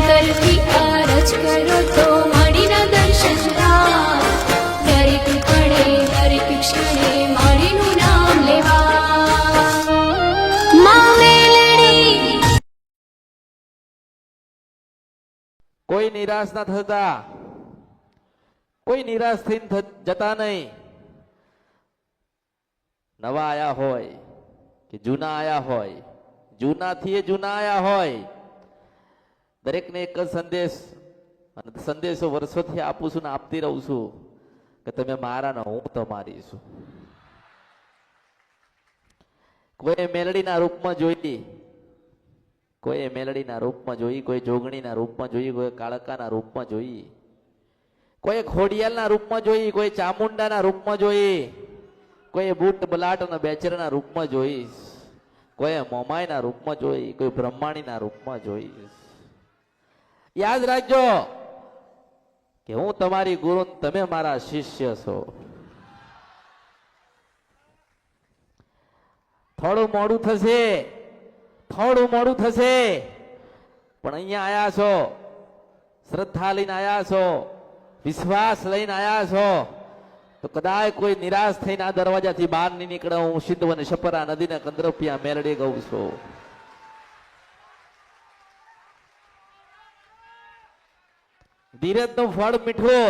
શંકરથી અરજ કરો તો મણીના દર્શન થાય દરેક પળે દરેક ક્ષણે મણીનું નામ લેવા માં મેલડી કોઈ નિરાશ ના થતા કોઈ નિરાશ થઈને જતા નહીં નવા આયા હોય કે જૂના આયા હોય જૂનાથી એ જૂના આયા હોય દરેકને એક જ સંદેશ અને સંદેશો વર્ષોથી આપું છું ને આપતી રહું છું કે તમે મારા ને હું તમારી છું કોઈ મેલડીના રૂપમાં જોઈ કોઈ મેલડીના રૂપમાં જોઈ કોઈ જોગણીના રૂપમાં જોઈ કોઈ કાળકાના રૂપમાં જોઈ કોઈ ખોડિયાલના રૂપમાં જોઈ કોઈ ચામુંડાના રૂપમાં જોઈ કોઈ બુટ બલાટ અને બેચરના રૂપમાં જોઈ કોઈ મોમાઈના રૂપમાં જોઈ કોઈ બ્રહ્માણીના રૂપમાં જોઈ યાદ રાખજો કે હું તમારી ગુરુ તમે મારા શિષ્ય છો થોડું મોડું થશે પણ અહીંયા આયા છો શ્રદ્ધા લઈને આયા છો વિશ્વાસ લઈને આયા છો તો કદાચ કોઈ નિરાશ થઈને આ દરવાજાથી બહાર નહીં નીકળે હું સિંધુ અને શપરા નદીને કંદરપિયા મેલડી ગઉં છું ધીરજનું ફળ મીઠું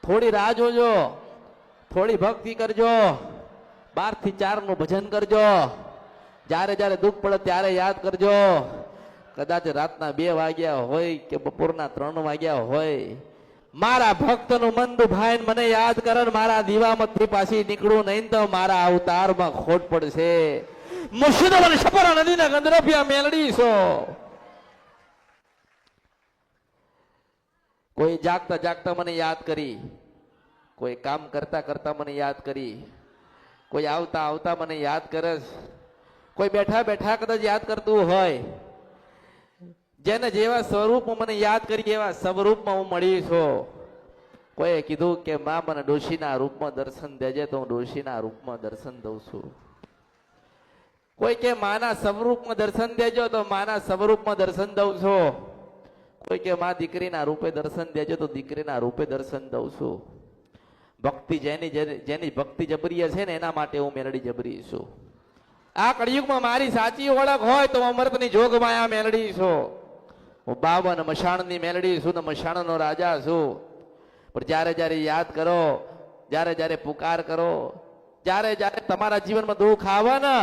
થોડી રાહ જોજો થોડી ભક્તિ કરજો 12 થી 4 નું ભજન કરજો જ્યારે જ્યારે દુઃખ પડે ત્યારે યાદ કરજો કદાચ રાતના 2 વાગ્યા હોય કે બપોરના 3 વાગ્યા હોય મારા ભક્તનું મન દુભાઈને મને યાદ કરે મારા દીવામાંથી પાછી નીકળું નહીં તો મારા અવતારમાં ખોટ પડશે મુર્શિદ અને શપરા નદીના ગંદરપિયા મેલડી છો કોઈ જાગતા જાગતા મને યાદ કરી કોઈ કામ કરતા કરતા મને યાદ કરી કોઈ આવતા આવતા મને યાદ કરે કોઈ બેઠા બેઠા કદાચ યાદ કરતું હોય જેને જેવા સ્વરૂપમાં મને યાદ કરી એવા સ્વરૂપમાં હું મળી છું કોઈ કીધું કે માં મને ડોશીના રૂપમાં દર્શન દેજે તો હું ડોશીના રૂપમાં દર્શન દઉં છું કોઈ કે માના સ્વરૂપમાં દર્શન દેજો તો માના સ્વરૂપમાં દર્શન દઉં છું કોઈ કે માં દીકરીના રૂપે દર્શન દેજો તો દીકરીના રૂપે દર્શન દઉં છું ભક્તિ જેની ભક્તિ જબરી છે ને એના માટે હું મેલડી જબરી છું આ કળિયુગમાં મારી સાચી ઓળખ હોય તો અમૃતની જોગ માયા મેલડી છું હું 52 મશાણની મેલડી છું ને મશાણનો રાજા છું પણ જ્યારે જ્યારે યાદ કરો જ્યારે જ્યારે પુકાર કરો જ્યારે જ્યારે તમારા જીવનમાં દુઃખ આવે ને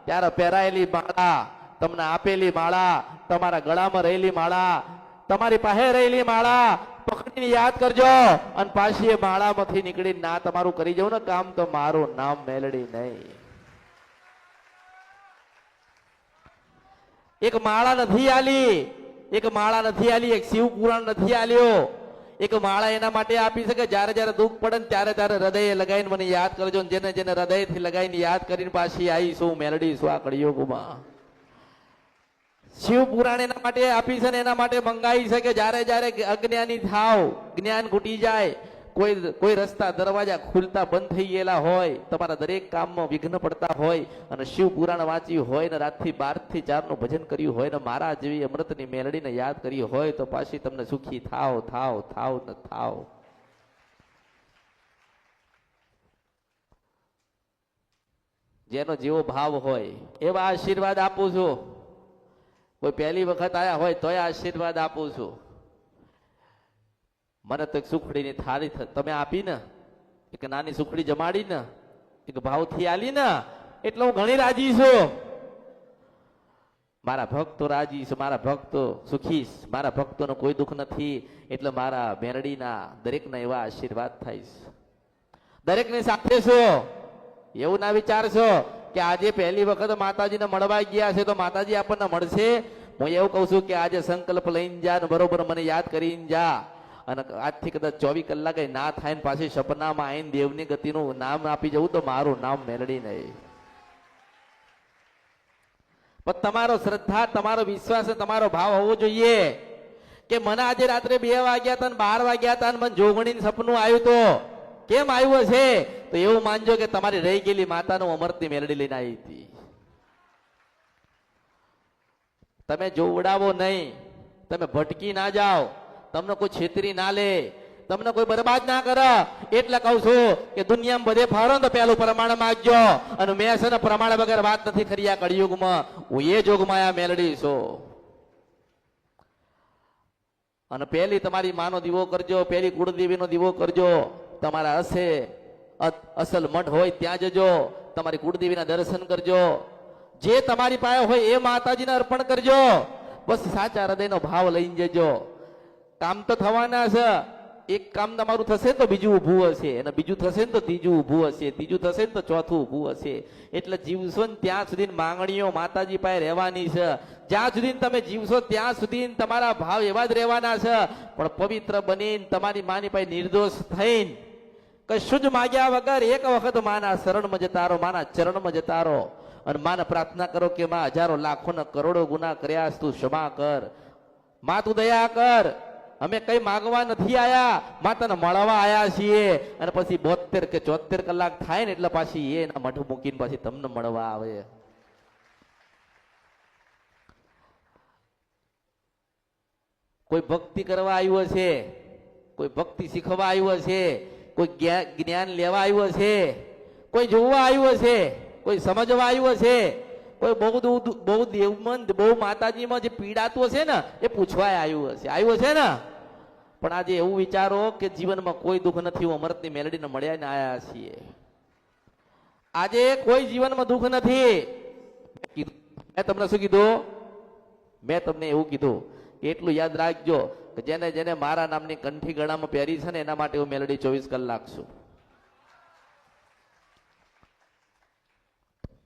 ત્યારે પહેરાયેલી માળા તમને આપેલી માળા તમારા ગળામાં રહેલી માળા તમારી પાસે રહેલી માળા પકડીને યાદ કરજો અને પાછી એ માળામાંથી નીકળી ના તમારું કરી જવું ને કામ તો મારું નામ મેલડી નહીં એક માળા નથી આલી એક શિવ પુરાણ નથી આલ્યો એક માળા એના માટે આપી શકે જ્યારે જ્યારે દુઃખ પડે ને ત્યારે ત્યારે હૃદય લગાવીને મને યાદ કરજો જેને જેને હૃદયથી લગાવીને યાદ કરીને પાછી આવી છું મેલડી છું આ કળિયુગમાં શિવ પુરાણ એના માટે આપી છે ને એના માટે મંગાવી છે કે જ્યારે જ્યારે અજ્ઞાની થાવ જ્ઞાન ઘૂટી જાય કોઈ રસ્તા દરવાજા ખુલતા બંધ થઈ ગયેલા હોય તમારા દરેક કામમાં વિઘ્ન પડતા હોય અને શિવ પુરાણ વાંચ્યું હોય ને રાતથી 12 થી 4 નું ભજન કર્યું હોય ને મારા જેવી અમૃતની મેલડીને યાદ કરી હોય તો પાછી તમને સુખી થાવ ને થાવ જેનો જેવો ભાવ હોય એવા આશીર્વાદ આપું છું કોઈ પહેલી વખત આયા હોય તોય આશીર્વાદ આપું છું મને તો એક સુખડીની થાળી તમે આપી ને એક નાની સુખડી જમાડી ને એક ભાવથી આલી ને એટલે હું ઘણી રાજી છું મારા ભક્તો રાજી છે મારા ભક્તો સુખી મારા ભક્તોનો કોઈ દુઃખ નથી એટલે મારા મેરડીના દરેકના એવા આશીર્વાદ થાય છે દરેકની સાથે છો એવું ના વિચારશો કે આજે પહેલી વખત માતાજીને મળવા ગયા છે તો માતાજી આપણને મળશે હું એવું કહું છું કે આજે સંકલ્પ લઈને જા ને બરોબર મને યાદ કરીને જા અને આજથી કદાચ 24 કલાકે ના થાય ને પાછી સપનામાં આવીને દેવની ગતિનું નામ આપી જવું તો મારું નામ મેલડી નહીં પણ તમારો શ્રદ્ધા તમારો વિશ્વાસ તમારો ભાવ હોવો જોઈએ કે મને આજે રાત્રે 2 વાગ્યા હતા ને 12 વાગ્યા હતા ને મને જોગણીનું સપનું આવ્યું તો કેમ આવ્યું હશે તો એવું માનજો કે તમારી રહી ગયેલી માતાનું અમૃતની મેલડી લઈને આવી હતી તમે જોવડાવો નહીં તમે ભટકી ના જાઓ, તમને કોઈ છેતરી ના લે, તમને કોઈ બરબાદ ના કરે. એટલે કહું છું કે દુનિયામાં બધે ફાળો તો પેલું પ્રમાણ માંગજો. અને મેં છે ને પ્રમાણ વગર વાત નથી કરી આ કળિયુગમાં. હું એ જોગમાં આ મેલડી છું. અને પહેલી તમારી માનો દીવો કરજો, પહેલી કુળદેવીનો દીવો કરજો. તમારા હશે અસલ મઠ હોય ત્યાં જજો, તમારી કુળદેવીના દર્શન કરજો. જે તમારી પાસે હોય એ માતાજીને અર્પણ કરજો. બસ સાચા હૃદયનો ભાવ લઈને જજો. કામ તો થવાના છે. એક કામ તમારું થશે તો બીજું ઊભું હશે, અને બીજું થશે ને તો ત્રીજું ઊભું હશે, ત્રીજું થશે ને તો ચોથું ઊભું હશે. એટલે જીવશો ને ત્યાં સુધી માંગણીઓ માતાજી પાસે રહેવાની છે. જ્યાં સુધી તમે જીવશો ત્યાં સુધી તમારા ભાવ એવા જ રહેવાના છે. પણ પવિત્ર બનીને તમારી માની પાસે નિર્દોષ થઈને કશું જ માગ્યા વગર એક વખત માના શરણમાં જતા રહો, માના ચરણમાં જતા રહો. અને માને પ્રાર્થના કરો કે માં હજારો લાખો ને કરોડો ગુના કર્યા તું ક્ષમા કર, માં તું દયા કર. અમે કઈ માગવા નથી આયા, માતાને મળવા આયા છીએ. અને પછી 72 કે 74 કલાક થાય ને એટલે પાછી એના મઠ મૂકીને પાછી તમને મળવા આવે. કોઈ ભક્તિ કરવા આવ્યો છે, કોઈ ભક્તિ શીખવા આવ્યો છે, કોઈ જ્ઞાન લેવા આવ્યો છે, કોઈ જોવા આવ્યો છે, કોઈ સમજવા આવ્યો છે, કોઈ બહુ દેવમન બહુ માતાજીમાં જે પીડાતું હશે ને એ પૂછવા આવ્યો છે ને. પણ આજે એવું વિચારો કે જીવનમાં કોઈ દુઃખ નથી, હું અમૃતની મેલડીને મળ્યા ને આયા છીએ. આજે કોઈ જીવનમાં દુઃખ નથી. મેં તમને શું કીધું? મેં તમને એવું કીધું કે એટલું યાદ રાખજો કે જેને જેને મારા નામની કંઠી ગળામાં પહેરી છે ને એના માટે હું મેલડી 24 કલાક છું.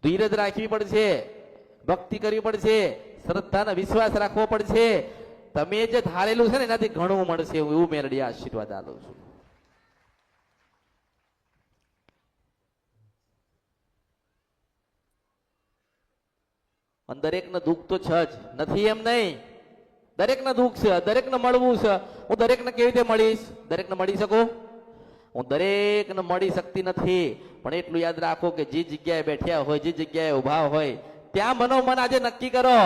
ધીરજ રાખવી પડશે, ભક્તિ કરવી પડશે, શ્રદ્ધાનો વિશ્વાસ રાખવો પડશે. તમે જે ધારેલું છે ને એનાથી ઘણું મળશે, હું એવું મેલડી આશીર્વાદ આપું છું. અને દરેકને દુઃખ તો છે જ, નથી એમ નહીં. દરેકને દુઃખ છે, દરેકને મળવું છે. હું દરેકને કેવી રીતે મળીશ? દરેકને મળી શકું? હું દરેકને મળી શકતી નથી. પણ એટલું યાદ રાખો કે જે જગ્યાએ બેઠ્યા હોય, જે જગ્યાએ ઉભા હોય ત્યાં મનોમન આજે નક્કી કરો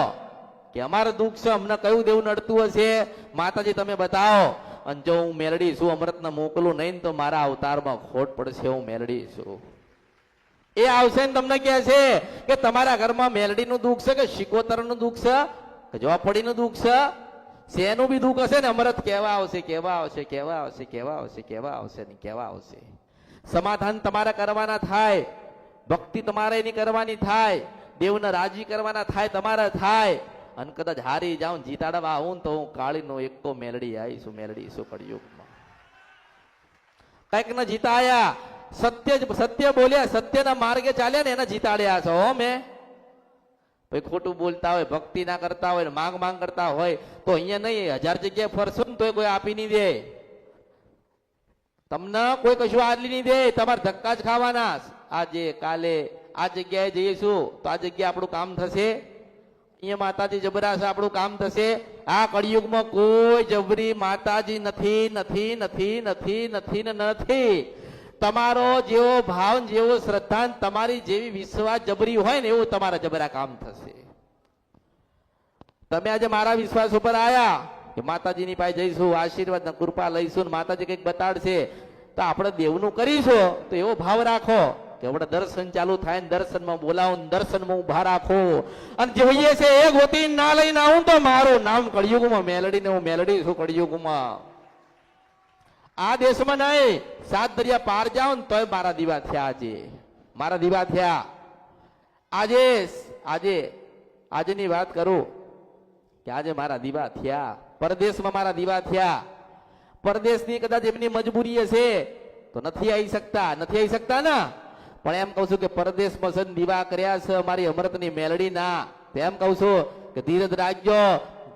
કે અમારે દુઃખ છે, અમને કયું દેવું નડતું હશે માતાજી તમે બતાવો. અને જો હું મેલડી છું, અમૃતને મોકલું નહીં તો મારા અવતારમાં ખોટ પડશે. હું મેલડી છું. એ આવશે ને તમને કહે છે કે તમારા ઘરમાં મેલડીનું દુઃખ છે કે શિકોતરનું દુઃખ છે કે જોપડીનું દુઃખ છે, શેનું બી દુઃખ હશે ને અમૃત કેવા આવશે, કેવા આવશે, કેવા આવશે, કેવા આવશે, કેવા આવશે ને કેવા આવશે. સમાધાન તમારે કરવાના થાય, ભક્તિ તમારે એની કરવાની થાય, દેવને રાજી કરવાના થાય, તમારે થાય. અને કદાચ હારી જાઉં જીતાડવા આવું તો હું કાળીનો એકો મેલડી આવીશું. મેલડી શું કળિયુગમાં કઈક ને જીતાયા, સત્ય બોલ્યા, સત્યના માર્ગે ચાલ્યા ને એને જીતાડ્યા છો. મેં ભાઈ ખોટું બોલતા હોય, ભક્તિ ના કરતા હોય, માંગ કરતા હોય તો અહીંયા નહીં 1000 જગ્યાએ ફરશો ને તો કોઈ આપી નહીં દે. તમને કોઈ કશું આદલી નહીં દે. તમારે ધક્કા જ ખાવાના. આજે કાલે આ જગ્યાએ જઈશું તો આ જગ્યાએ આપણું કામ થશે. અહીંયા માતાજી જબરા છે, આપણું કામ થશે. આ કળિયુગમાં કોઈ જબરી માતાજી નથી, નથી, નથી, નથી, નથી ને નથી. તમારો જેવો ભાવ, જેવો શ્રદ્ધા, તમારી જેવી વિશ્વાસ જબરી હોય ને એવું તમારા જબરા કામ થશે. તમે આજે મારા વિશ્વાસ ઉપર આયા કે માતાજીની પાસે જઈશું, આશીર્વાદ ને કૃપા લઈશું, માતાજી કંઈક બતાડશે તો આપણે દેવનું કરીશું. તો એવો ભાવ રાખો કે આપણે દર્શન ચાલુ થાય ને દર્શનમાં બોલાવો, દર્શનમાં ઉભા રાખો. અને જોઈએ છે એ ગોતી ના લઈને આવું તો મારું નામ કળિયુગમાં મેલડીને હું મેલડી છું. કળિયુગમાં આ દેશમાં નહીં, 7 દરિયા પાર જાઓ ને તોય મારા દીવા થયા. આજે મારા દીવા થયા. આજની વાત કરું કે આજે મારા દીવા થયા. પરદેશમાં મારા દીવા થયા. પરદેશની કદાચ એમની મજબૂરી હશે તો નથી આવી શકતા ને. પણ એમ કહું છું કે પરદેશમાં છે દીવા કર્યા છે મારી અમૃતની મેલડી ના. એમ કહું છું કે ધીરજ રાખજો,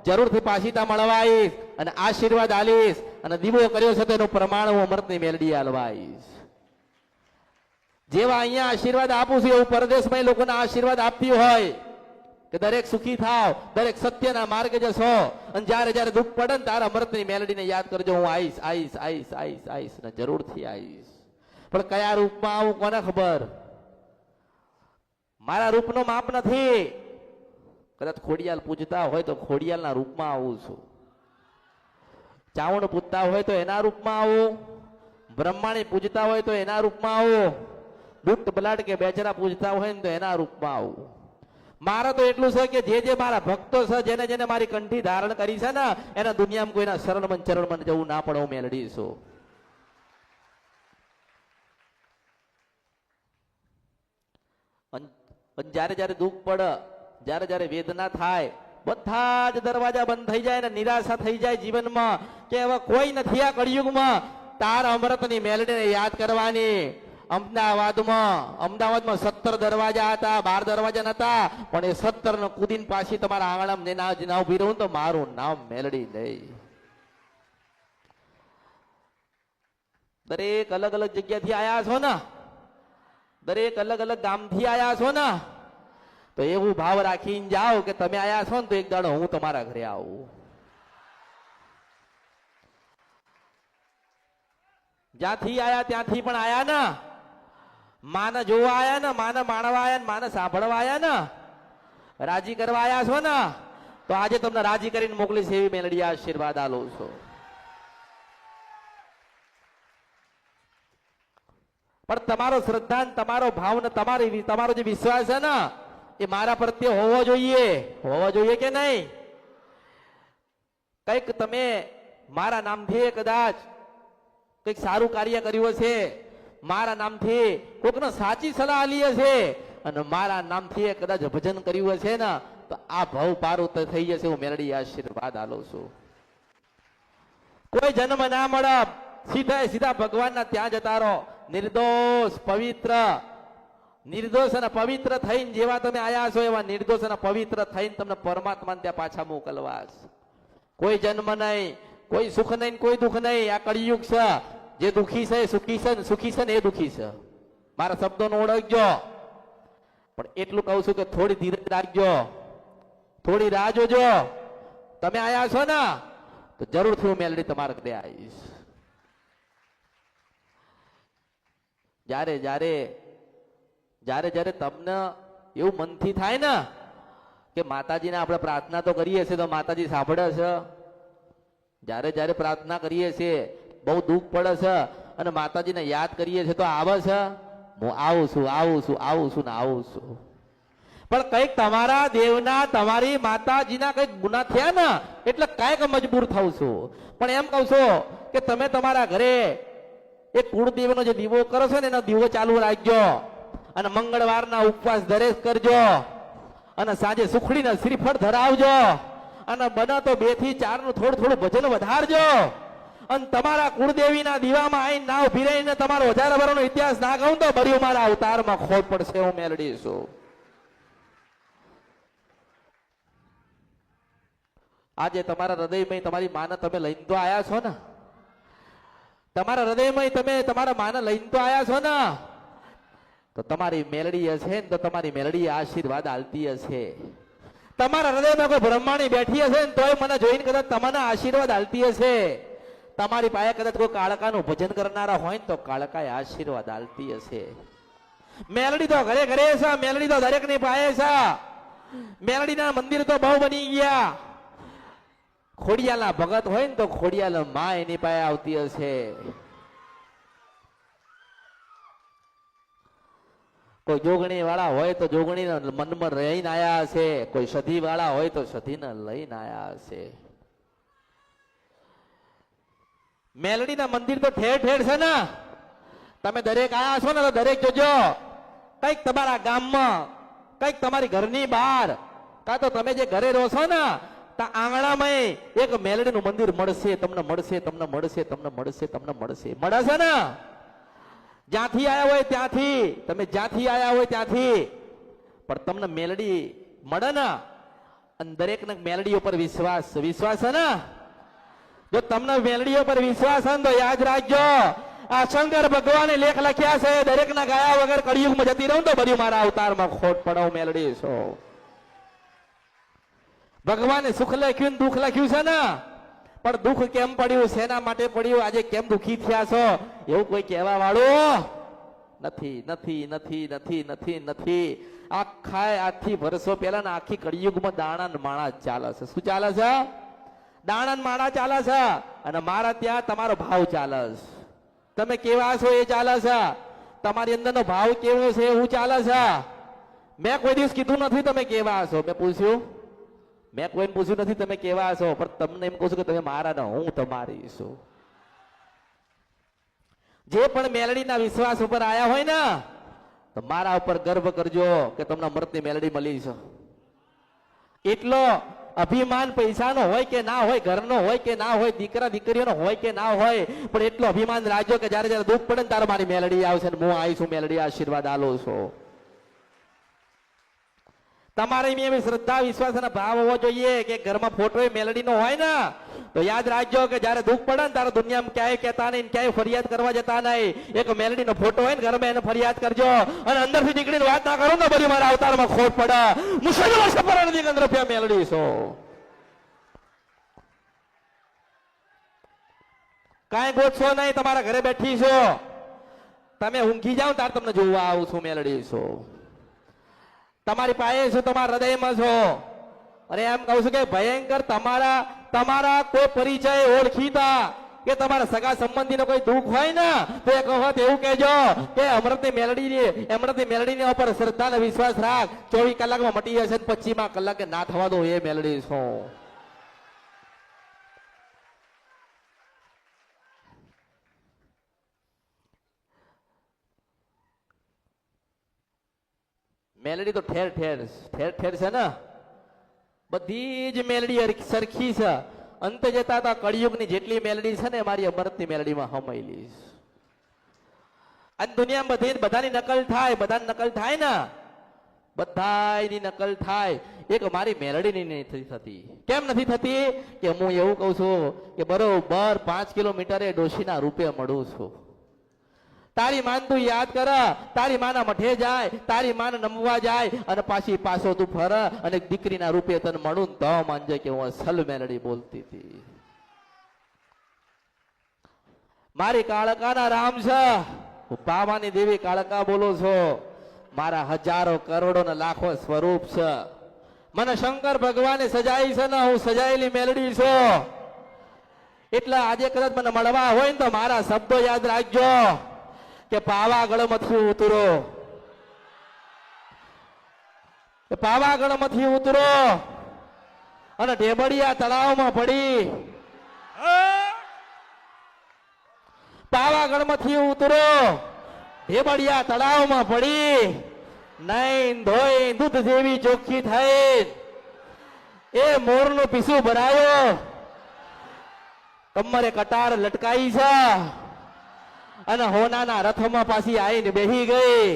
જરૂરથી પાછી ત્યાં મળવા આવીશ અને આશીર્વાદ આલીશ. અને દીવો કર્યો છે તેનું પ્રમાણ હું અમૃતની મેલડી આલવા આવીશ. જેવા અહીંયા આશીર્વાદ આપું છું એવું પરદેશમાં લોકોને આશીર્વાદ આપતી હોય કે દરેક સુખી થાવ, દરેક સત્યના માર્ગે જશો. અને જ્યારે જ્યારે દુઃખ પડે ને ત્યારે અમૃતની મેલડીને યાદ કરજો. હું આવીશ ને જરૂરથી આવીશ. પણ કયા રૂપમાં આવું કોને ખબર? મારા રૂપનો માપ નથી. કદાચ ખોડિયાલ પૂજતા હોય તો ખોડિયાલના રૂપમાં આવું છું. ચાવણ પૂજતા હોય તો એના રૂપમાં આવો, બ્રહ્માણી પૂજતા હોય તો એના રૂપમાં આવો, દુષ્ટ બલાટ કે બેચરા પૂજતા હોય ને તો એના રૂપમાં આવો. મારે તો એટલું છે કે જે મારા ભક્તો છે, જેને જેને મારી કંઠી ધારણ કરી છે ને, એના દુનિયામાં કોઈના શરણમાં ચરણમાં જવું ના પડે. હું મેલડી છું. જ્યારે જ્યારે દુઃખ પડે, જ્યારે જ્યારે વેદના થાય, બધા જ દરવાજા બંધ થઈ જાય ને નિરાશા થઈ જાય જીવનમાં કે હવે કોઈ નથી આ કળિયુગમાં, તાર અમૃતની મેલડીને યાદ કરવાની. અમદાવાદમાં 17 દરવાજા હતા, 12 દરવાજા નતા, પણ એ 17 ને કૂદીને પાછી તમારા આંગણામાં ના ઉભી રહું તો મારું નામ મેલડી નહીં. દરેક અલગ અલગ જગ્યાથી આયા છો ને, દરેક અલગ અલગ ગામથી આયા છો ને, તો એવું ભાવ રાખીને જાઓ કે તમે આયા છો ને તો એક દાડો હું તમારા ઘરે આવું. જ્યાંથી આયા ત્યાંથી પણ આયા ને, માને જોવા આયા ને, માને માણવા આયા ને, માને સાંભળવા આયા ને, રાજી કરવા આયા છો ને, તો આજે તમને રાજી કરીને મોકલીશ એવી મેલડી આશીર્વાદ આલો છો. પણ તમારો શ્રદ્ધા, તમારો ભાવ ને તમારો જે વિશ્વાસ છે ને એ મારા પ્રત્યે હોવો જોઈએ કે નહીં? કઈક તમે મારા નામથી કદાચ કઈક સારું કાર્ય કર્યું હશે, મારા નામથી કોકને સાચી સલાહ આલી હશે, અને મારા નામથી કદાચ ભજન કર્યું હશે ને, તો આ ભાવ પારું થઈ જશે. હું મેલડી આશીર્વાદ આલો છું. કોઈ જન્મ ના મળે, સીધા ભગવાનના ત્યાં જતા રહો. નિર્દોષ અને પવિત્ર થઈને જેવા તમે આયા છો, એવા નિર્દોષ અને પવિત્ર થઈને તમને પરમાત્માને ત્યાં પાછા મોકલવા. કોઈ જન્મ નહીં, કોઈ સુખ નહીં, કોઈ દુઃખ નહીં. આ કળિયુગ છે. જે દુઃખી છે એ સુખી છે, સુખી છે ને એ દુઃખી છે. મારા શબ્દોનો ઓળખજો. પણ એટલું કહું છું કે થોડી ધીરજ રાખજો, થોડી રાહ જોજો. તમે આયા છો ને તો જરૂરથી હું મેલડી તમારા ઘરે આવીશ. જ્યારે તમને એવું મનથી થાય ને કે માતાજીને આપણે પ્રાર્થના તો કરીએ છીએ તો માતાજી સાંભળે છે. જ્યારે પ્રાર્થના કરીએ છીએ, બહુ દુઃખ પડે છે અને માતાજીને યાદ કરીએ છીએ તો આવે છે, હું આવું છું. પણ કઈક તમારા દેવના, તમારી માતાજીના કઈક ગુના થયા ને એટલે કઈક મજબૂર થઉં છું. પણ એમ કહું છું કે તમે તમારા ઘરે એ કુળદેવનો જે દીવો કરો છો ને એનો દીવો ચાલુ રાખજો, અને મંગળવારના ઉપવાસ દરેક કરજો, અને સાંજે સુખડીને શ્રીફળ ધરાવજો, અને બને તો 2 થી 4 નું થોડું ભજન વધારજો. અને તમારા કુળદેવીના દીવામાં આવીને ના ઉભી રહીને તમારો 1000 વર્ષનો ઇતિહાસ ના કહું તો બળ્યું મારા અવતારમાં ખોટ પડશે. હું મેલડી છું. આજે તમારા હૃદયમાં તમારી માને તમે લઈને તો આયા છો ને, તમારા હૃદયમાં તમે તમારા માને લઈને તો આયા છો ને, તો તમારી મેલડી હશે ને તો તમારી મેલડી આશીર્વાદ આલતી હશે. તમારા હૃદયમાં કોઈ બ્રહ્માણી બેઠી હશે ને તોય મને જોઈને કદાચ તમને આશીર્વાદ આલતી હશે. તમારી પાસે કદાચ કોઈ કાળકાનું ભજન કરનારા હોય ને તો કાળકાએ આશીર્વાદ આલતી હશે. મેલડી તો ઘરે ઘરે છે, મેલડી તો દરેક ની પાસે છે. મેલડીના મંદિર તો બહુ બની ગયા. ખોડિયાલના ભગત હોય ને તો ખોડિયાલ માં એની પાસે આવતી હશે. કોઈ જોગણી વાળા હોય તો જોગણી મનમાં રહીને આયા હશે, કોઈ સધી વાળા હોય તો સધીને લઈને આયા હશે. મેલડીના મંદિર તો ઠેર ઠેર છે ને. તમે દરેક આયા છો ને તો દરેક જોજો, કઈક તમારા ગામમાં, કઈક તમારી ઘરની બહાર, કાં તો તમે જે ઘરે રહો છો ને આંગણામાં એક મેલડીનું મંદિર મળશે. તમને મળશે. મળે છે ને? જ્યાંથી આયા હોય ત્યાંથી, તમે જ્યાંથી આયા હોય ત્યાંથી, પણ તમને મેલડી મળે ને. અને દરેકને મેલડી ઉપર વિશ્વાસ છે ને. જો તમને મેલડી ઉપર વિશ્વાસ છે તો યાદ રાખજો, આ શંકર ભગવાને લેખ લખ્યા છે, દરેકના ગાયા વગર કળિયુગમાં જતી રહું તો બધું મારા અવતારમાં ખોટ પડાવ. મેલડી છો. ભગવાને સુખ લખ્યું ને દુઃખ લખ્યું છે ને, પણ દુઃખ કેમ પડ્યું, શેના માટે પડ્યું, આજે કેમ દુઃખી થયા છો, એવું કોઈ કહેવા વાળું નથી. આખી વર્ષો પહેલા આખી કળિયુગમાં દાણા માણા ચાલે છે. શું ચાલે છે? દાણા માળા ચાલે છે અને મારા ત્યાં તમારો ભાવ ચાલે છે. તમે કેવા છો એ ચાલે છે, તમારી અંદરનો ભાવ કેવો છે એવું ચાલે છે. મેં કોઈ દિવસ કીધું નથી તમે કેવા છો, મેં પૂછ્યું? મેં કોઈને પૂછ્યું નથી તમે કેવા છો, પણ તમને એમ કહું છું કે તમે મારા ને હું તમારી છું. જે પણ મેલડીના વિશ્વાસ ઉપર આયા હોય ને તો મારા ઉપર ગર્વ કરજો કે તમને અમૃતની મેલડી મળી છે. એટલો અભિમાન પૈસાનો હોય કે ના હોય, ઘરનો હોય કે ના હોય, દીકરા દીકરીઓનો હોય કે ના હોય, પણ એટલો અભિમાન રાખજો કે જ્યારે જ્યારે દુઃખ પડે ને ત્યારે મારી મેલડી આવશે ને હું આવી છું, મેલડી આશીર્વાદ આલો છો. તમારે એવી શ્રદ્ધા વિશ્વાસ અને ભાવ હોવો જોઈએ કે ઘરમાં ફોટો મેલડીનો હોય ને તો યાદ રાખજો કે જ્યારે દુઃખ પડે ને ત્યારે દુનિયામાં ક્યાંય કહેતા નહીં, ક્યાંય ફરિયાદ કરવા જતા નહીં. એક મેલડીનો ફોટો હોય ને ઘરમાં એને ફરિયાદ કરજો અને અંદરથી નીકળીને વાત ના કરું ને બધી મારા અવતારમાં ખોટ પડે. મુસલમાન સફર નથી રૂપિયા મેલડી છો. કાંઈ ગોતશો નહીં, તમારા ઘરે બેઠી છો. તમે ઊંઘી જાઓ ત્યારે તમને જોવા આવું છું, મેલડી છો. તમારી પાસે છું, તમારા હૃદયમાં છો. અને એમ કહું છું કે ભયંકર તમારા કોઈ પરિચય ઓળખીતા કે તમારા સગા સંબંધીનો કોઈ દુઃખ હોય ને તો એક વખત એવું કહેજો કે અમૃતની મેલડીની ઉપર શ્રદ્ધા અને વિશ્વાસ રાખ. 24 કલાકમાં મટી જશે, 25મા કલાકે ના થવા દો, એ મેલડી છું. મેલડી તો ઠેર ઠેર છે ને, બધી જ મેલડી સરખી છે. અંતે જતા તો કળિયુગની જેટલી મેલડી છે ને મારી અમૃતની મેલડીમાં હમાયેલી છે. આ દુનિયામાં બધાની નકલ થાય ને, બધાની નકલ થાય, એક મારી મેલડીની નથી થતી. કેમ નથી થતી? કે હું એવું કહું છું કે બરોબર 5 કિલોમીટરે ડોશીના રૂપે મળું છું. તારી માન તું યાદ કર, તારી માના મઠે જાય, તારી માને નમવા જાય અને પાછો તું ફર અને દીકરીના રૂપે તને મળું તો માનજે કે હું અસલ મેલડી બોલતી હતી. મારી કાળકાના રામ છે, હું પાવાની દેવી કાળકા બોલું છું. મારા હજારો કરોડો ને લાખો સ્વરૂપ છે. મને શંકર ભગવાને સજાઈ છે ને હું સજાયેલી મેલડી છું. એટલે આજે કદાચ મને મળવા હોય ને તો મારા શબ્દો યાદ રાખજો કે પાવાગઢમાંથી ઉતરો અને ઢેબડિયા તળાવમાં પડી. પાવાગઢમાંથી ઉતરો, ઢેબડિયા તળાવમાં પડી, નૈન ધોઈ દૂધ જેવી ચોખ્ખી થઈ, એ મોરનું પીસું ભરાયો, કમરે કટાર લટકાઈ છે અને હોનાના રથમાં પાછી આવીને બેહી ગઈ.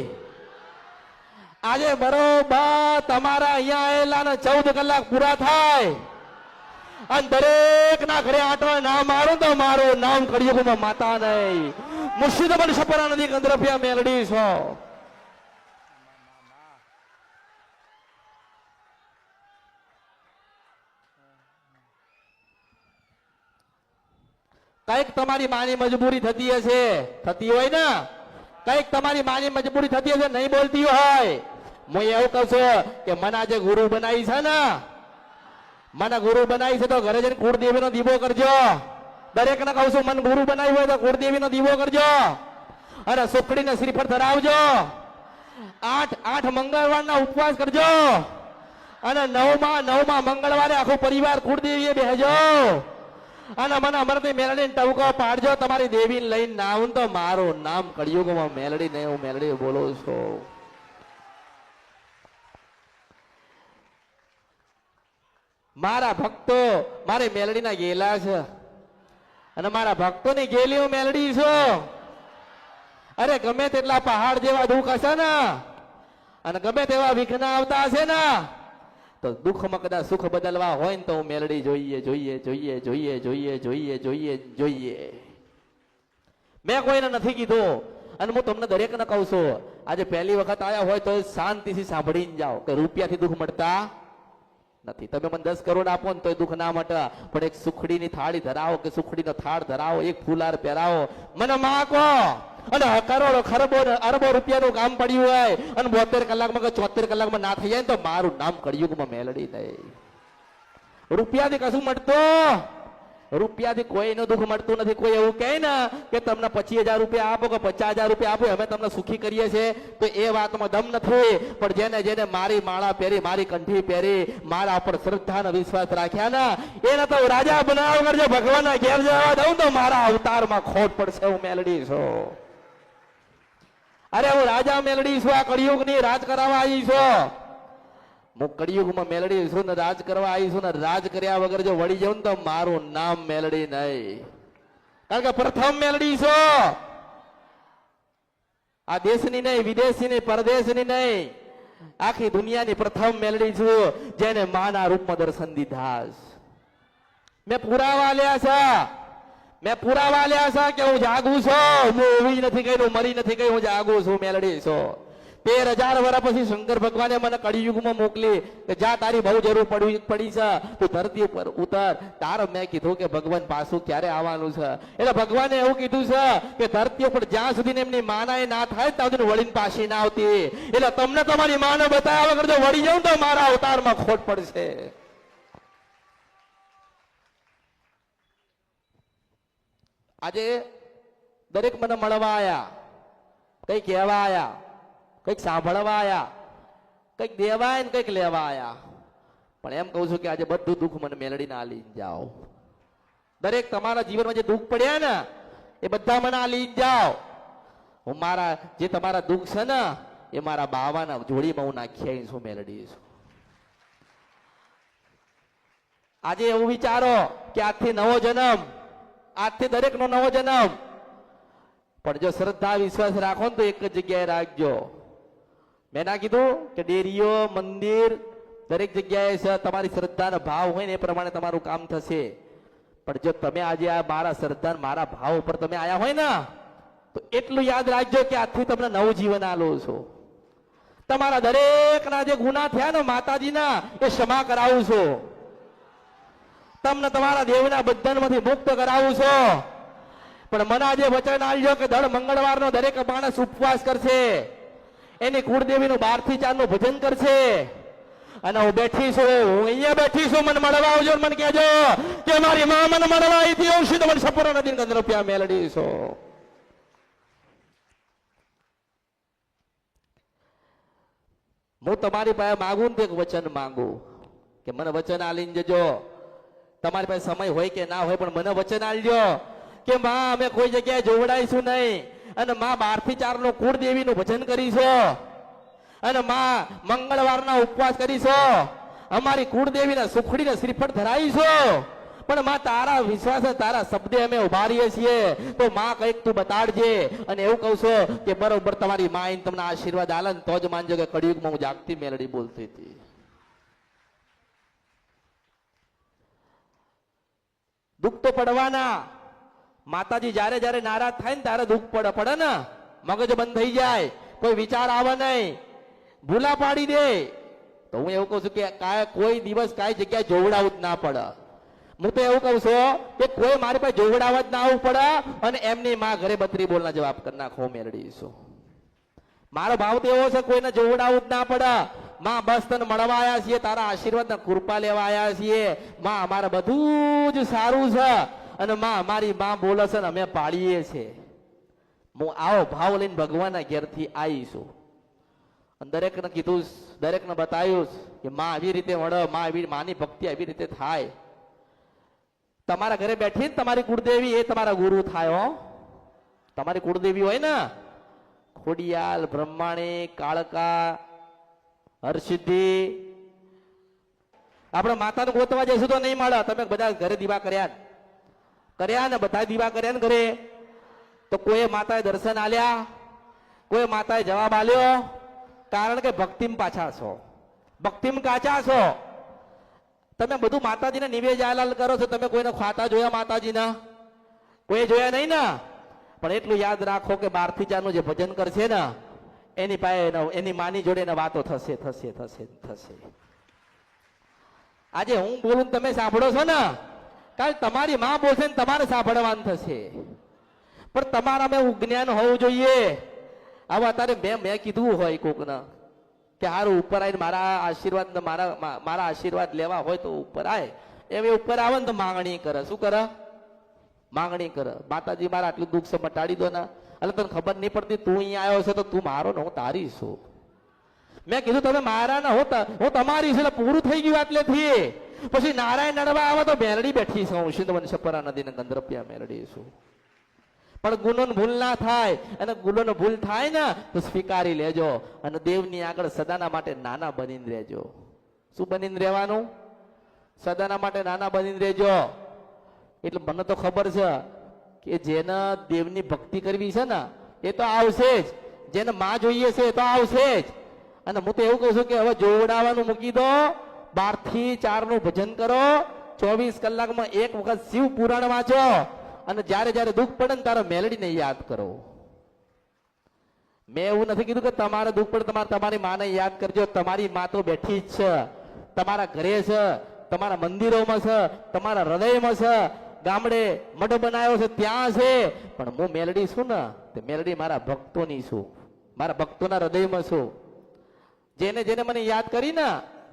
આજે બરોબર તમારા અહીંયા આવેલા ને 14 કલાક પૂરા થાય અને દરેક ના ઘરે આટો ના મારું તો મારું નામ કળિયુગમાં માતા નહીં. મુર્શિદ પણ સપરા નદી કંદરપિયા મેલડી છો. કઈક તમારી માની મજબૂરી થતી હશે, થતી હોય ને, કઈક તમારી માની મજબૂરી થતી હશે, નહીં બોલતી હોય. હું એવું કહું છું કે મને આજે ગુરુ બનાવી છે ને, મને ગુરુ બનાવી છે તો ઘરે જઈને કુળદેવીનો દીવો કરજો. દરેક ને કહું છું મને ગુરુ બનાવી હોય તો કુળદેવીનો દીવો કરજો અને સુખડીને શ્રીફળ ધરાવજો. 8 મંગળવારના ઉપવાસ કરજો અને 9મા મંગળવારે આખો પરિવાર કુળદેવીએ બેહજો અને મને અમૃતની મેલડીને ટવકો પાડજો. તમારી દેવીને લઈને ના આવું તો મારું નામ કળિયુગમાં મેલડી ને હું મેલડી બોલું છું. મારા ભક્તો મારી મેલડીના ગેલા છે અને મારા ભક્તોની ગેલી હું મેલડી છું. અરે ગમે તેટલા પહાડ જેવા દુઃખ હશે ને અને ગમે તેવા વિઘ્ન આવતા હશે ને તો દુઃખમાં કદાચ સુખ બદલવા હોય ને તો હું મેલડી જોઈએ. મેં કોઈને નથી કીધું અને હું તમને દરેકને કહું છું, આજે પહેલી વખત આયા હોય તો શાંતિથી સાંભળીને જાઓ કે રૂપિયાથી દુઃખ મળતા નથી. તમે મને 10 કરોડ આપો ને તો દુઃખ ના મટે, પણ એક સુખડીની થાળી ધરાવો કે સુખડીનો થાળ ધરાવો, એક ફૂલાર પહેરાવો, મને માકો અને કરોડો ખરબો અરબો રૂપિયાનું કામ પડ્યું હોય અને 72 કલાકમાં કે 74 કલાકમાં ના થઈ જાય તો મારું નામ કળિયુગમાં મેલડી નહીં. રૂપિયાથી કશું મળતો રૂપિયાથી કોઈનું દુઃખ મળતું નથી. કોઈ એવું કહે ને કે તમને 25,000 રૂપિયા આપો કે 50,000 રૂપિયા આપો અમે તમને સુખી કરીએ છીએ, તો એ વાતમાં દમ નથી. પણ જેને જેને મારી માળા પહેરી, મારી કંઠી પહેરી, મારા ઉપર શ્રદ્ધા અને વિશ્વાસ રાખ્યા ને એને તો રાજા બનાવ કરજો. ભગવાનના ઘેર જવા દઉં તો મારા અવતારમાં ખોટ પડશે. હું મેલડી છું. અરે હું રાજા મેલડી છું. આ કળિયુગની રાજ કરાવવા આવી છું. હું કળિયુગમાં મેલડી છું ને રાજ કરવા આવી છું ને રાજ કર્યા વગર જો વળી જાઉં ને તો મારું નામ મેલડી નહીં. કારણ કે પ્રથમ મેલડી છો. આ દેશની નહીં, વિદેશની, પરદેશની નહીં, આખી દુનિયાની પ્રથમ મેલડી છું જેને માના રૂપમાં દર્શન દીધા. મેં પુરાવા લ્યા છે. મેં પુરાવા લ્યા છે કે હું જાગું છું. હું ઉભી નથી કહી, હું મરી નથી કહી, હું જાગું છું. મેલડી છું. 13,000 વર્ષ પછી શંકર ભગવાને મને કળિયુગમાં મોકલી કે જા તારી બહુ જરૂર પડી છે, તું ધરતી ઉપર ઉતર. તાર મેં કીધું કે ભગવાન પાછું ક્યારે આવવાનું છે? એટલે ભગવાને એવું કીધું છે કે ધરતી ઉપર જ્યાં સુધી એમની માના ના થાય ત્યાં સુધી વળીને પાછી ના આવતી. એટલે તમને તમારી માને બતાવ્યા વગર જો વળી જાઉં તો મારા અવતારમાં ખોટ પડશે. આજે દરેક મને મળવા આયા, કઈ કહેવા આયા, કઈક સાંભળવા આયા, કઈક દેવાય ને કઈક લેવા આયા. પણ એમ કહું છું કે આજે બધું દુઃખ મને મેલડીને આ લઈને જાઓ. દરેક તમારા જીવનમાં જે દુઃખ પડ્યા ને એ બધા મને આ લઈને જાઓ. હું મારા જે તમારા દુઃખ છે ને એ મારા બાવાના જોડીમાં હું નાખી છું. મેલડી છું. આજે એવું વિચારો કે આજથી નવો જન્મ, આજથી દરેકનો નવો જન્મ. પણ જો શ્રદ્ધા વિશ્વાસ રાખો ને તો એક જ જગ્યાએ રાખજો. મેં ના કીધું કે ડેરીઓ, મંદિર દરેક જગ્યાએ છે. તમારી શ્રદ્ધાનો ભાવ હોય ને એ પ્રમાણે તમારું કામ થશે. પણ જો તમે આજે આ મારા શ્રદ્ધા મારા ભાવ ઉપર તમે આયા હોય ને તો એટલું યાદ રાખજો કે આજથી તમને નવું જીવન આલો છો. તમારા દરેકના જે ગુના થયા ને માતાજીના એ ક્ષમા કરાવું છું. તમને તમારા દેવના બંધનમાંથી મુક્ત કરાવું છું. પણ મને આજે વચન આલ્યો કે દર મંગળવારનો દરેક માણસ ઉપવાસ કરશે, એની કુળદેવીનું 12 થી 4 નું ભજન કરશે. અને હું બેઠી છું, હું અહીંયા બેઠી છું. મને મળવા આવજો. મને કહેજો કે મારી માં મને મળવા આવી હતી. હું સીધો મને સપૂર્ણ નદી 15 રૂપિયા મેલડી છું. હું તમારી પાસે માંગુ ને એક વચન માંગુ કે મને વચન આલીને જજો. તમારી પાસે સમય હોય કે ના હોય પણ મને વચન આલજો કે માં અમે કોઈ જગ્યાએ જોવડાઈશું નહીં. અને માં 12 થી 4 નું કુળદેવીનું ભજન કરીશું. અને માં મંગળવારના ઉપવાસ કરીશું. અમારી કુળદેવીના સુખડીને શ્રીફળ ધરાઈશું. પણ માં તારા વિશ્વાસ તારા શબ્દે અમે ઉભા રહીએ છીએ. તો માં કંઈક તું બતાડજે. અને એવું કહું છું કે બરોબર તમારી માં આઈને તમને આશીર્વાદ આલે ને તો જ માનજો કે કળિયુગમાં હું જાગતી મેલડી બોલતી હતી. દુઃખ તો પડવાના. માતાજી જ્યારે જ્યારે નારાજ થાય ને ત્યારે દુઃખ પડે ને. મગજ બંધ થઈ જાય, કોઈ વિચાર આવે નહીં, ભૂલા પાડી દે. તો હું એવું કહું છું કે કોઈ દિવસ કાંઈ જગ્યાએ જોવડાવું જ ના પડે. હું તો એવું કહું છું કે કોઈ મારી પાસે જોવડાવવા જ ના આવવું પડે. અને એમની માં ઘરે 32 બોલના જવાબ કરી નાખો. મેળવી છું. મારો ભાવ તો એવો છે કોઈને જોવડાવવું જ ના પડે. માં બસ તને મળવા આવ્યા છીએ, તારા આશીર્વાદ કૃપા લેવા આવ્યા છીએ. માં અમારે બધું જ સારું છે. અને માં અમારી માં બોલે છે ને અમે પાડીએ છીએ. હું આવો ભાવ લઈને ભગવાનના ઘેરથી આવીશું. અને દરેકને કીધું, દરેકને બતાવ્યું કે માં આવી રીતે મળે, માં આવી માની ભક્તિ આવી રીતે થાય. તમારા ઘરે બેઠી ને તમારી કુળદેવી એ તમારા ગુરુ થાય. હો, તમારી કુળદેવી હોય ને ખોડિયાલ, બ્રહ્માણી, કાળકા, હરસિદ્ધિ. આપણે માતાને ગોતવા જઈશું તો નહીં મળે. તમે બધા ઘરે દીવા કર્યા ને બધા દીવા કર્યા ને ઘરે, તો કોઈ માતાએ દર્શન આલ્યા, કોઈ માતાએ જવાબ આલ્યો. કારણ કે ભક્તિમાં પાછા છો, ભક્તિમાં કાચા છો. તમે બધું માતાજીને નિવેદ આલાલ કરો છો. તમે કોઈને ખાતા જોયા માતાજીના? કોઈ જોયા નહીં ને. પણ એટલું યાદ રાખો કે 12 થી 4 નું જે ભજન કરશે ને એની પાસે એની માની જોડે વાતો થશે થશે થશે થશે. આજે હું બોલું તમે સાંભળો છો ને, કાલ તમારી માં બોલશે ને તમારે સાંભળવાનું થશે. પણ તમારામાં જ્ઞાન હોવું જોઈએ. હવે અત્યારે મેં કીધું હોય કોકને કે હારું ઉપર આવીને મારા આશીર્વાદ મારા આશીર્વાદ લેવા હોય તો ઉપર આય. એવી ઉપર આવે ને તો માંગણી કરે. શું કરે? માંગણી કરે. માતાજી મારા આટલું દુઃખ છે મટાડી દો ને. એટલે તને ખબર નહીં પડતી તું અહીંયા આવ્યો છે તો તું મારો ને હું તારી છું. મેં કીધું તમે મારા ના હોતા હું તમારી છું એટલે પૂરું થઈ ગયું આટલેથી. પછી નારાયણ નડવા આવે તો મેલડી બેઠી છું હું સિંધવન સપરા નદી ને ગંધરપિયા મેલડી છું. પણ ગુનો ભૂલ ના થાય અને ગુનો ભૂલ થાય ને તો સ્વીકારી લેજો અને દેવની આગળ સદાના માટે નાના બનીને રહેજો. શું બનીને રહેવાનું? સદાના માટે નાના બનીને રહેજો. એટલે મને તો ખબર છે કે જેને દેવની ભક્તિ કરવી છે ને એ તો આવશે જ. જેને માં જોઈએ છે એ તો આવશે જ. અને હું તો એવું કહું છું કે હવે જોવડાવવાનું મૂકી દો. 12 થી 4 નું ભજન કરો. 24 કલાકમાં એક વખત શિવ પુરાણ વાંચો અને જ્યારે જ્યારે દુઃખ પડે ને તારો મેલડીને યાદ કરો. મેં એવું નથી કીધું કે તમારે દુઃખ પડે તમારે તમારી માને યાદ કરજો. તમારી માં તો બેઠી જ છે, તમારા ઘરે છે, તમારા મંદિરોમાં છે, તમારા હૃદયમાં છે, ગામડે મઢ બનાવ્યો છે ત્યાં છે. પણ હું મેલડી છું ને તે મેલડી મારા ભક્તોની છું, મારા ભક્તોના હૃદયમાં છું. જેને જેને મને યાદ કરી ને,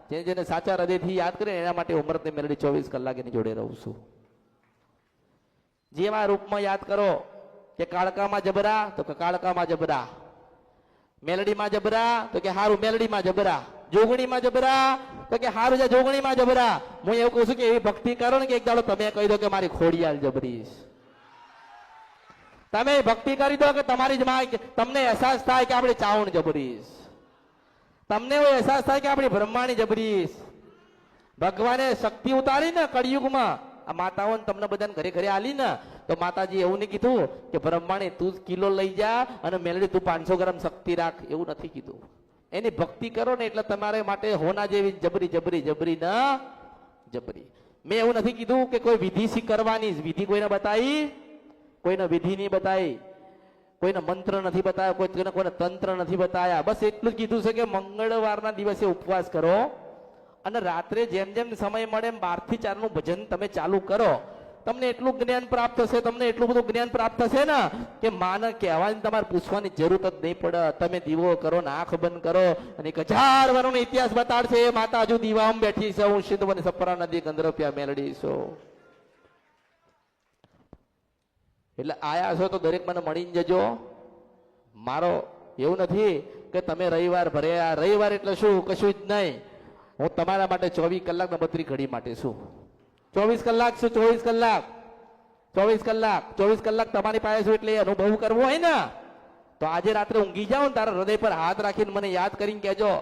જેને જેને સાચા હૃદયથી યાદ કરે એના માટે ઉમરતની મેલડી 24 કલાક એની જોડે રહું છું. જેવા રૂપમાં યાદ કરો કે કાળકામાં જબરા તો કે કાળકામાં જબરા, મેલડીમાં જબરા તો કે હારું મેલડીમાં જબરા, જોગણીમાં જબરા તો કે હારું છે જોગણીમાં જબરા. હું એવું કહું છું કે એવી ભક્તિ કરો ને કે એક દાડો તમે કહી દો કે મારી ખોડિયાલ જબરીશ. તમે ભક્તિ કરી દો કે તમારી જ માં તમને અહેસાસ થાય કે આપણી ચાવણ જબરીશ, તમને એવો અહેસાસ થાય કે આપણી બ્રહ્માણી જબરીશ. ભગવાને શક્તિ ઉતારી ને કળિયુગમાં આ માતાઓને તમને બધાને ઘરે ઘરે આલી ને તો માતાજી એવું નહીં કીધું કે બ્રહ્માણી તું કિલો લઈ જા અને મેલડી તું 500 ગ્રામ શક્તિ રાખ, એવું નથી કીધું. એની ભક્તિ કરો ને એટલે તમારે માટે હોના જેવી જબરી જબરી જબરી ના જબરી. મેં એવું નથી કીધું કે કોઈ વિધિ કરવાની, વિધિ કોઈને બતાવી, કોઈને વિધિ નહીં બતાવી, કોઈને મંત્ર નથી બતાવ્યા, કોઈને તંત્ર નથી બતાવ્યા. બસ એટલું જ કીધું છે કે મંગળવારના દિવસે ઉપવાસ કરો અને રાત્રે જેમ જેમ સમય મળે એમ 12 થી 4 નું ભજન તમે ચાલુ કરો. તમને એટલું જ્ઞાન પ્રાપ્ત થશે, તમને એટલું બધું જ્ઞાન પ્રાપ્ત થશે ને કે માને કહેવાની તમારે પૂછવાની જરૂર જ નહીં પડે. તમે દીવો કરો ને આંખ બંધ કરો અને 1000 વર્ષનો ઇતિહાસ બતાડશે એ માતા હજુ દીવામાં બેઠી છે. હું સિંધવન સપરા નદી ગંધરપિયા મેલડી છું. એટલે આયા છો તો દરેક મને મળીને જજો. મારો એવું નથી કે તમે રવિવાર ભર્યા, રવિવાર એટલે શું, કશું જ નહીં. હું તમારા માટે 24 કલાક ને 32 ઘડી માટે છું. 24 કલાક છું, 24 કલાક 24 કલાક તમારી પાસે છું. એટલે અનુભવ કરવો હોય ને તો આજે રાત્રે ઊંઘી જાઓ ને તારા હૃદય પર હાથ રાખીને મને યાદ કરીને કહેજો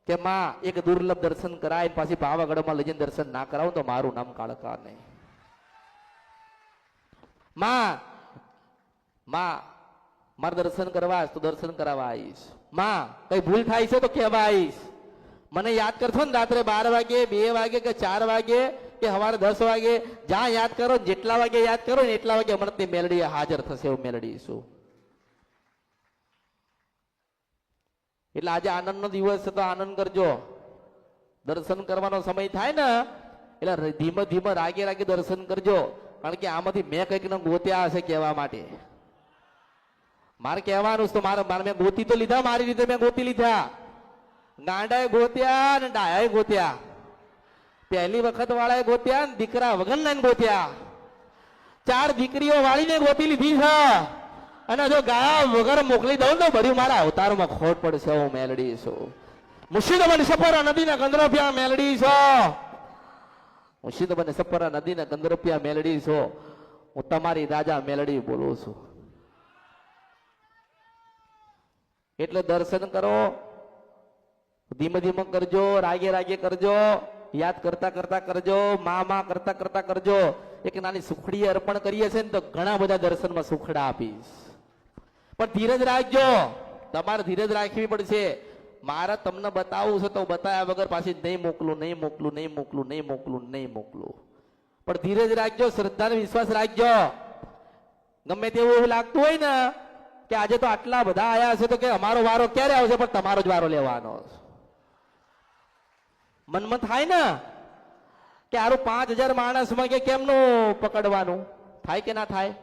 કે માં એક દુર્લભ દર્શન કરાય, પાછી પાવાગઢમાં લઈ જઈને દર્શન ના કરાવું તો મારું નામ કાળકા નહીં. માં મારે દર્શન કરવા તો દર્શન કરાવવા આવીશ. માં કઈ ભૂલ થાય છે તો કહેવા આવીશ. મને યાદ કરશો ને રાત્રે 12 વાગે, 2 વાગે કે 4 વાગે કે સવારે 10 વાગે, જ્યાં યાદ કરો જેટલા વાગે યાદ કરો ને એટલા વાગે અમૃતની મેલડી હાજર થશે. એવું મેલડી છું. એટલે આજે આનંદનો દિવસ છે તો આનંદ કરજો. દર્શન કરવાનો સમય થાય ને એટલે ધીમે ધીમે રાગે રાગે દર્શન કરજો. કારણ કે આમાંથી મેં કંઈક ને ગોત્યા હશે કહેવા માટે. મારે કહેવાનું તો મારે મેં ગોતી તો લીધા, મારી રીતે મેં ગોતી લીધા. ગાંડાએ ગોત્યા ને ડાયાએ ગોત્યા, પહેલી વખત વાળાએ ગોત્યા ને દીકરા વગરના ગોત્યા. 4 દીકરીઓ વાળીને ગોતી લીધી છે અને જો ગાયા વગર મોકલી દઉં તો ભર્યું મારા અવતારમાં ખોટ પડશે. હું મેલડી છું. મુર્શિદાબાદ સપરા નદીના ગંધરપિયા મેલડી છો. મુર્શિદાબાદ સપરા નદીના ગંધરપિયા મેલડી છો. હું તમારી રાજા મેલડી બોલું છું. એટલે દર્શન કરો, ધીમે ધીમે કરજો, રાગે રાગે કરજો, યાદ કરતા કરતા કરજો, મા કરતા કરતા કરજો. એક નાની સુખડી અર્પણ કરીએ છે ને તો ઘણા બધા દર્શનમાં સુખડા આપીશ. પણ ધીરજ રાખજો, તમારે ધીરજ રાખવી પડશે. મારે તમને બતાવવું છે તો બતાવ્યા વગર પાછી નહીં મોકલું, નહીં મોકલું, નહીં મોકલું, નહીં મોકલું, નહીં મોકલું. પણ ધીરજ રાખજો, શ્રદ્ધા વિશ્વાસ રાખજો. ગમે તેવું એવું લાગતું હોય ને કે આજે તો આટલા બધા આયા છે તો કે અમારો વારો ક્યારે આવશે, પણ તમારો જ વારો લેવાનો. મનમાં થાય ને કે આરું 5000 માણસમાં કે કેમનું પકડવાનું થાય કે ના થાય?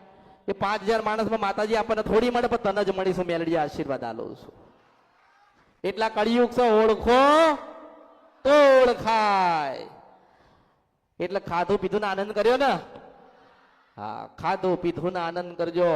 એ 5000 માણસમાં માતાજી આપણને થોડી મળે પણ તને જ મળીશું. મેલડી આશીર્વાદ આલું છું. એટલા કળિયુગ છે, ઓળખો તો ઓળખાય. એટલે ખાધું પીધું ને આનંદ કર્યો ને? હા, ખાધું પીધું ને આનંદ કરજો.